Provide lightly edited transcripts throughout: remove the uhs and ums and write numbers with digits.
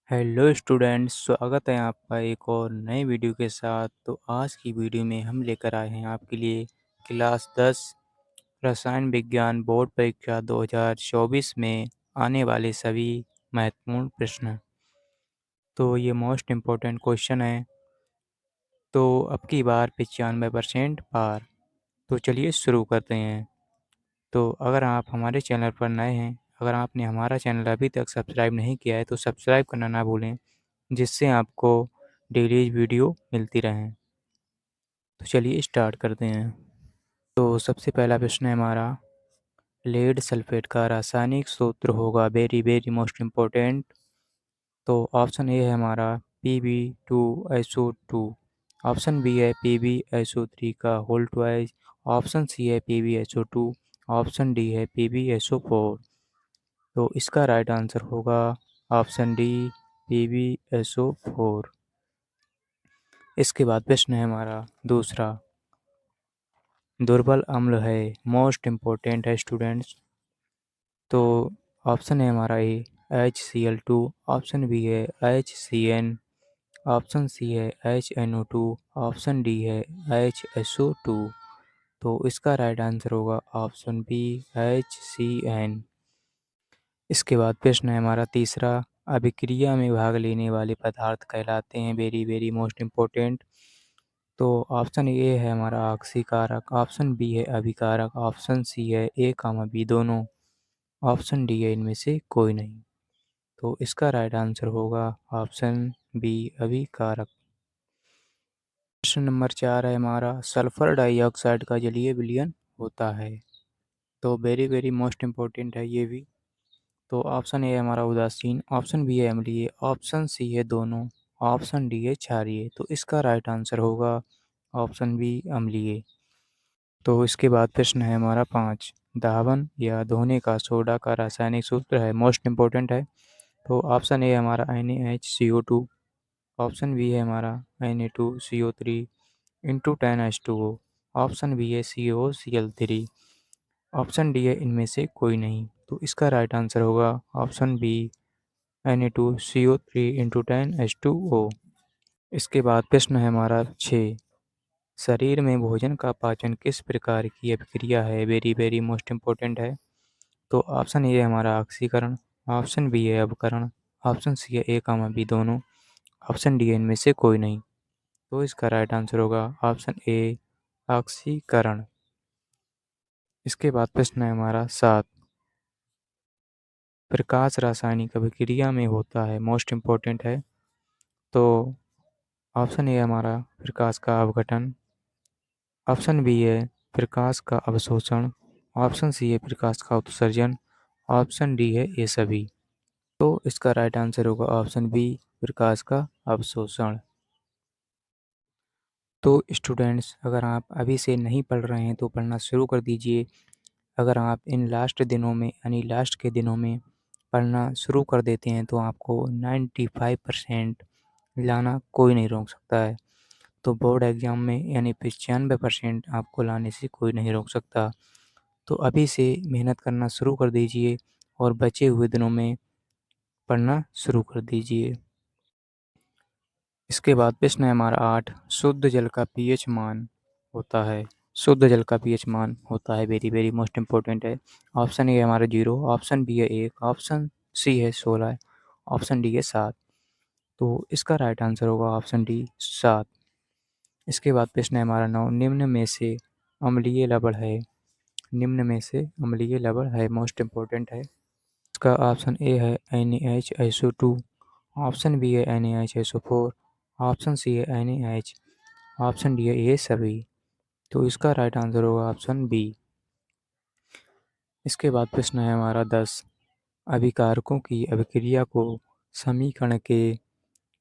Hello students, स्वागत है आपका एक और नए वीडियो के साथ। तो आज की वीडियो में हम लेकर आए हैं आपके लिए क्लास 10 रसायन विज्ञान बोर्ड परीक्षा 2024 में आने वाले सभी महत्वपूर्ण प्रश्न। तो ये मोस्ट इम्पोर्टेंट क्वेश्चन है। तो अब की बार 95% पार। तो चलिए शुरू करते हैं। तो अगर आप हमारे चैनल पर नए हैं, अगर आपने हमारा चैनल अभी तक सब्सक्राइब नहीं किया है तो सब्सक्राइब करना ना भूलें, जिससे आपको डेली वीडियो मिलती रहें। तो चलिए स्टार्ट करते हैं। तो सबसे पहला प्रश्न है हमारा, लेड सल्फेट का रासायनिक सूत्र होगा, वेरी वेरी मोस्ट इम्पोर्टेंट। तो ऑप्शन ए है हमारा Pb2SO2, ऑप्शन बी है PbSO3 का होल ट्वाइस, ऑप्शन सी है PbSO2, ऑप्शन डी है PbSO4। तो इसका राइट आंसर होगा ऑप्शन डी, PbSO4। इसके बाद प्रश्न है हमारा दूसरा, दुर्बल अम्ल है, मोस्ट इम्पोर्टेंट है स्टूडेंट्स। तो ऑप्शन है हमारा ए HCl2, ऑप्शन बी है HCN, ऑप्शन सी है HNO2, ऑप्शन डी है HSO2। तो इसका राइट आंसर होगा ऑप्शन बी, HCN। इसके बाद प्रश्न है हमारा तीसरा, अभिक्रिया में भाग लेने वाले पदार्थ कहलाते हैं, वेरी वेरी मोस्ट इम्पोर्टेंट। तो ऑप्शन ए है हमारा ऑक्सीकारक, ऑप्शन बी है अभिकारक, ऑप्शन सी है ए कामा बी दोनों, ऑप्शन डी है इनमें से कोई नहीं। तो इसका राइट आंसर होगा ऑप्शन बी, अभिकारक। प्रश्न नंबर 4 है हमारा, सल्फर डाइऑक्साइड का जलीय विलयन होता है। तो वेरी वेरी मोस्ट इम्पोर्टेंट है ये भी। तो ऑप्शन ए है हमारा उदासीन, ऑप्शन बी है अम्लीय, ऑप्शन सी है दोनों, ऑप्शन डी है क्षारीय। तो इसका राइट आंसर होगा ऑप्शन बी, अम्लीय। तो इसके बाद प्रश्न है हमारा 5, दाहन या धोने का सोडा का रासायनिक सूत्र है, मोस्ट इम्पोर्टेंट है। तो ऑप्शन ए हमारा NaHCO2, ऑप्शन बी है हमारा Na2CO3 into 10H2O, option B है COCl3, ऑप्शन डी है इनमें से कोई नहीं। तो इसका राइट आंसर होगा option B, Na2CO3 into 10H2O। इसके बाद प्रश्न है हमारा 6, शरीर में भोजन का पाचन किस प्रकार की अभिक्रिया है, वेरी वेरी मोस्ट इम्पोर्टेंट है। तो ऑप्शन ए है हमारा ऑक्सीकरण, ऑप्शन बी है अवकरण, ऑप्शन सी है ए कामा बी दोनों, ऑप्शन डी है इनमें से कोई नहीं। तो इसका राइट आंसर होगा ऑप्शन ए, ऑक्सीकरण। इसके बाद प्रश्न है हमारा 7, प्रकाश रासायनिक अभिक्रिया में होता है, मोस्ट इम्पोर्टेंट है। तो ऑप्शन ए हमारा प्रकाश का अवघटन, ऑप्शन बी है प्रकाश का अवशोषण, ऑप्शन सी है प्रकाश का उत्सर्जन, ऑप्शन डी है ये सभी। तो इसका राइट आंसर होगा ऑप्शन बी, प्रकाश का अवशोषण। तो स्टूडेंट्स, अगर आप अभी से नहीं पढ़ रहे हैं तो पढ़ना शुरू कर दीजिए। अगर आप इन लास्ट दिनों में यानी लास्ट के दिनों में पढ़ना शुरू कर देते हैं तो आपको 95% लाना कोई नहीं रोक सकता है। तो बोर्ड एग्ज़ाम में यानी 95% आपको लाने से कोई नहीं रोक सकता। तो अभी से मेहनत करना शुरू कर दीजिए और बचे हुए दिनों में पढ़ना शुरू कर दीजिए। इसके बाद प्रश्न है हमारा 8, शुद्ध जल का पीएच मान होता है, शुद्ध जल का पीएच मान होता है, वेरी वेरी मोस्ट इम्पोर्टेंट है। ऑप्शन ए हमारा 0, ऑप्शन बी है 1, ऑप्शन सी है 16, ऑप्शन डी है 7। तो इसका राइट आंसर होगा ऑप्शन डी, 7। इसके बाद प्रश्न है हमारा 9, निम्न में से अम्लीय लवण है, निम्न में से अम्लीय लवण है, मोस्ट इम्पोर्टेंट है। इसका ऑप्शन ए है NaHSO2, ऑप्शन बी है NaHSO4, ऑप्शन सी है NaH, ऑप्शन डी है ये सभी। तो इसका राइट आंसर होगा ऑप्शन बी। इसके बाद प्रश्न है हमारा 10, अभिकारकों की अभिक्रिया को समीकरण के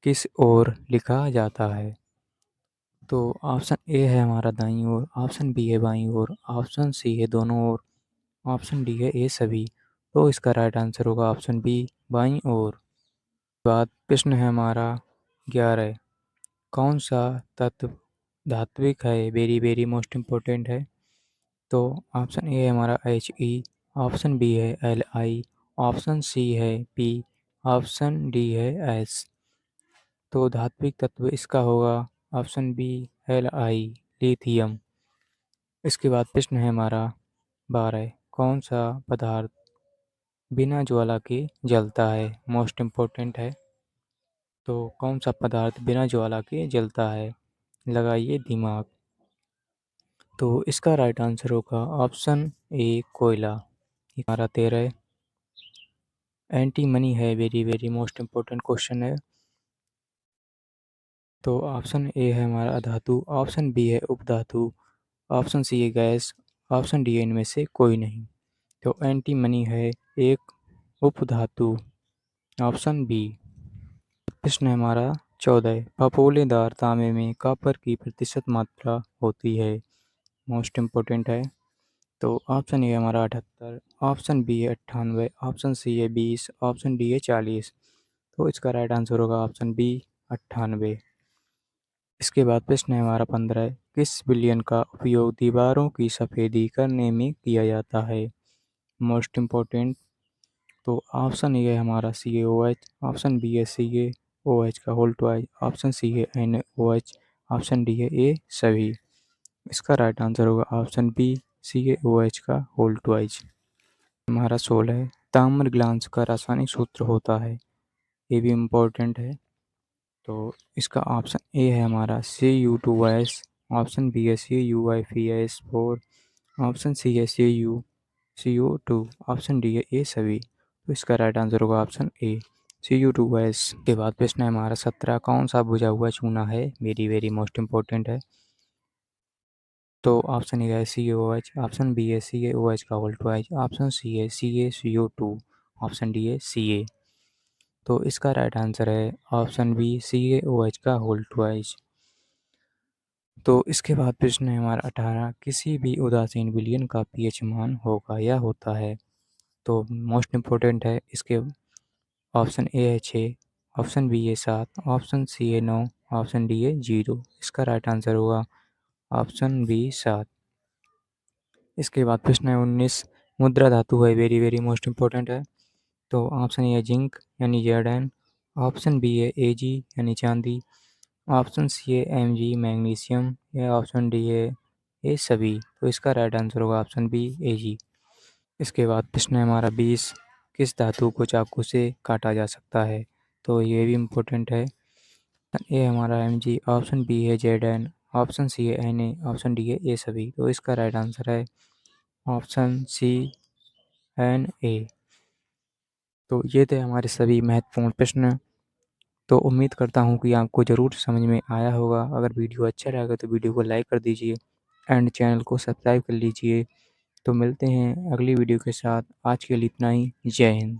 किस ओर लिखा जाता है। तो ऑप्शन ए है हमारा दाईं ओर, ऑप्शन बी है बाईं ओर, ऑप्शन सी है दोनों ओर, ऑप्शन डी है ये सभी। तो इसका राइट आंसर होगा ऑप्शन बी, बाईं ओर। बाद प्रश्न है हमारा 11, कौन सा तत्व धात्विक है, वेरी वेरी मोस्ट इम्पोर्टेंट है। तो ऑप्शन ए है हमारा He, ऑप्शन बी है Li, ऑप्शन सी है P, ऑप्शन डी है एस। तो धात्विक तत्व इसका होगा ऑप्शन बी Li, लिथियम। इसके बाद प्रश्न है हमारा 12, कौन सा पदार्थ बिना ज्वाला के जलता है? मोस्ट इम्पोर्टेंट है। तो कौन सा पदार्थ बिना ज्वाला के जलता है? लगाइए दिमाग। तो इसका राइट आंसर होगा ऑप्शन ए कोयला। हमारा 13 एंटी मनी है, very very most important question है। तो ऑप्शन ए है हमारा अधातु, ऑप्शन बी है उपधातु, ऑप्शन सी है गैस, ऑप्शन डी है इनमें से कोई नहीं। तो एंटी मनी है एक उपधातु, ऑप्शन बी। प्रश्न है हमारा 14, फफोलेदार तांबे में कॉपर की प्रतिशत मात्रा होती है? मोस्ट इम्पोर्टेंट है। तो ऑप्शन ए हमारा 78, ऑप्शन बी है 98, ऑप्शन सी है 20, ऑप्शन डी है 40। तो इसका राइट आंसर होगा ऑप्शन बी 98। इसके बाद प्रश्न है हमारा 15, किस विलयन का उपयोग दीवारों की सफ़ेदी करने में किया जाता है? Most important. तो ऑप्शन ए है हमारा CaOH, ऑप्शन बी है CaOH का होल ट्वाइस, ऑप्शन सी है NaOH, ऑप्शन डी है ए सभी। इसका राइट आंसर होगा ऑप्शन बी CaOH का होल ट्वाइस। हमारा 16 है, ताम्र ग्लांस का रासायनिक सूत्र होता है? ये भी इम्पोर्टेंट है। तो इसका ऑप्शन ए है हमारा Cu2S, ऑप्शन बी है CuI3S4, ऑप्शन सी है CO2, ऑप्शन डी है ए सभी। तो इसका राइट आंसर होगा ऑप्शन ए Cu2S। के बाद प्रश्न है हमारा 17, कौन सा बुझा हुआ चूना है? वेरी वेरी मोस्ट इम्पोर्टेंट है। तो ऑप्शन ए है CaOH, ऑप्शन बी है CaOH का होल ट्वाइस, ऑप्शन सी है CaCO2, ऑप्शन डी है Ca। तो इसका राइट आंसर है ऑप्शन बी CaOH का होल ट्वाइस। तो इसके बाद प्रश्न है हमारा 18, किसी भी उदासीन विलयन का pH मान होगा या होता है? तो मोस्ट इम्पोर्टेंट है। इसके ऑप्शन ए है 6, ऑप्शन बी है 7, ऑप्शन सी है 9, ऑप्शन डी है 0। इसका राइट आंसर होगा ऑप्शन बी 7। इसके बाद प्रश्न है 19, मुद्रा धातु है, वेरी वेरी मोस्ट इम्पोर्टेंट है। तो ऑप्शन ए है जिंक यानी Zn, ऑप्शन बी है Ag यानी चांदी, ऑप्शन सी है Mg मैग्नीशियम, या ऑप्शन डी है ये सभी। तो इसका राइट आंसर होगा ऑप्शन बी Ag। इसके बाद प्रश्न है हमारा 20, किस धातु को चाकू से काटा जा सकता है? तो ये भी इम्पोर्टेंट है। ए हमारा Mg, ऑप्शन बी है Zn, ऑप्शन सी है Na, ऑप्शन डी है ये सभी। तो इसका राइट आंसर है ऑप्शन सी Na। तो ये थे हमारे सभी महत्वपूर्ण प्रश्न। तो उम्मीद करता हूँ कि आपको ज़रूर समझ में आया होगा। अगर वीडियो अच्छा लगा तो वीडियो को लाइक कर दीजिए एंड चैनल को सब्सक्राइब कर लीजिए। तो मिलते हैं अगली वीडियो के साथ। आज के लिए इतना ही। जय हिंद।